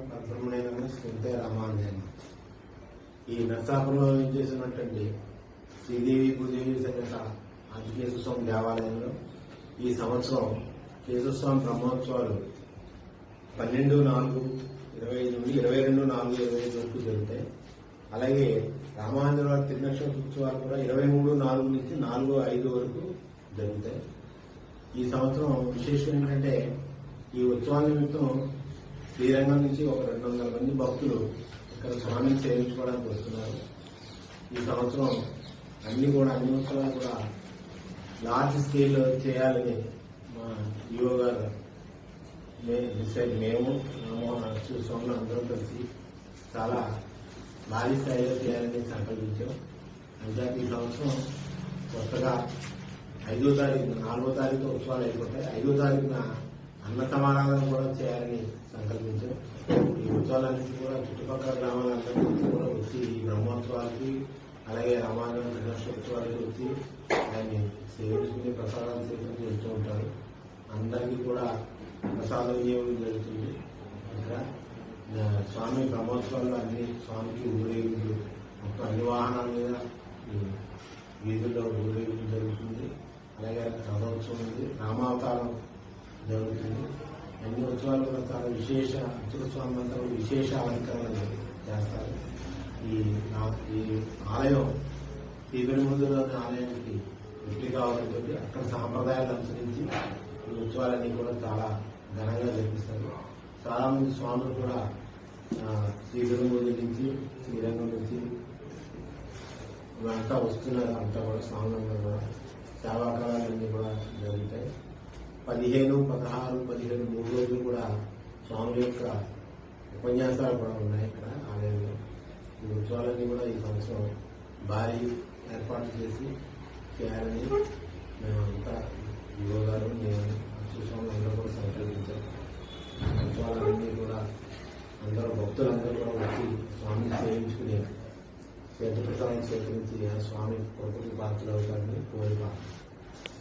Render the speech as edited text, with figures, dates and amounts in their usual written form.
పరబ్రహ్మణ్య శ్రీమతే రామానుజన్. ఈ నరసాపురంలో చేసినటువంటి శ్రీదేవి భూదేవి సమేత ఆదికేశవస్వామి దేవాలయంలో ఈ సంవత్సరం కేశవస్వామి బ్రహ్మోత్సవాలు 12/4/25 నుండి 22/4/25 వరకు జరుగుతాయి. అలాగే రామానుజరావు తిరునక్షత్ర ఉత్సవాలు కూడా 23/4 నుంచి 4/5 వరకు జరుగుతాయి. ఈ సంవత్సరం విశేషం ఏంటంటే ఈ ఉత్సవాల నిమిత్తం శ్రీరంగం నుంచి ఒక 200 మంది భక్తులు ఇక్కడ స్వామిని సేవించుకోవడానికి వస్తున్నారు. ఈ సంవత్సరం అన్ని ఉత్సవాలు కూడా లార్జ్ స్కేల్ చేయాలని మా ఈవో గారు డిసైడ్ మేము స్వాములు అందరం కలిసి చాలా భారీ స్థాయిలో చేయాలని సంకల్పించాం. అయితే ఈ సంవత్సరం కొత్తగా 5వ తారీఖు 4వ తారీఖు ఉత్సవాలు అయిపోతాయి. 5వ తారీఖున అన్న సమారాధన కూడా చేయాలని సంకల్పించాం. ఈ ఉత్సవాలన్నింటి కూడా చుట్టుపక్కల గ్రామాలందరికీ కూడా వచ్చి ఈ బ్రహ్మోత్సవాలకి అలాగే రామాయణ ఉత్సవాలకి వచ్చి దాన్ని సేవించుకుని ప్రసాదాలు సేవించుకుని వెళ్తూ ఉంటారు. అందరికీ కూడా ప్రసాద వినియోగం జరుగుతుంది. ఇక్కడ స్వామి బ్రహ్మోత్సవాల్లో అన్ని స్వామికి ఊరేగింపులు మొత్తం అన్ని వాహనాల మీద వీధుల్లో ఊరేగింపు జరుగుతుంది. అలాగే రథోత్సవం ఉంది, రామావతారం జరుగుతుంది. అన్ని ఉత్సవాలు కూడా చాలా విశేష స్వామి అంతా విశేష అలంకరణ చేస్తారు. ఈ ఆలయం తీపెనుముద్దులోని ఆలయానికి ఎట్టి కావాలంటే అక్కడ సాంప్రదాయాలు అనుసరించి ఈ ఉత్సవాలన్నీ కూడా చాలా ఘనంగా జరిపిస్తారు. చాలా మంది స్వాములు కూడా శ్రీపెనుముద్దు నుంచి శ్రీరంగం నుంచి అంతా వస్తున్నారు. అంతా కూడా స్వాములందరూ కూడా సేవాకాలన్నీ కూడా జరుగుతాయి. 15, 16, 17 3 రోజులు కూడా స్వాముల యొక్క ఉపన్యాసాలు కూడా ఉన్నాయి ఇక్కడ ఆలయంలో. ఈ ఉత్సవాలన్నీ కూడా ఈ సంవత్సరం భారీ ఏర్పాటు చేసి చేయాలని మేమంతా యువ గారు నేను స్వాములు అందరూ కూడా సంకల్పించాం. ఉత్సవాలన్నీ కూడా అందరూ భక్తులందరూ కూడా వచ్చి స్వామిని సేవించుకుని తీర్థప్రసాదం స్వీకరించి స్వామి కృపకు పాత్రలు అవుతారని కోరిక.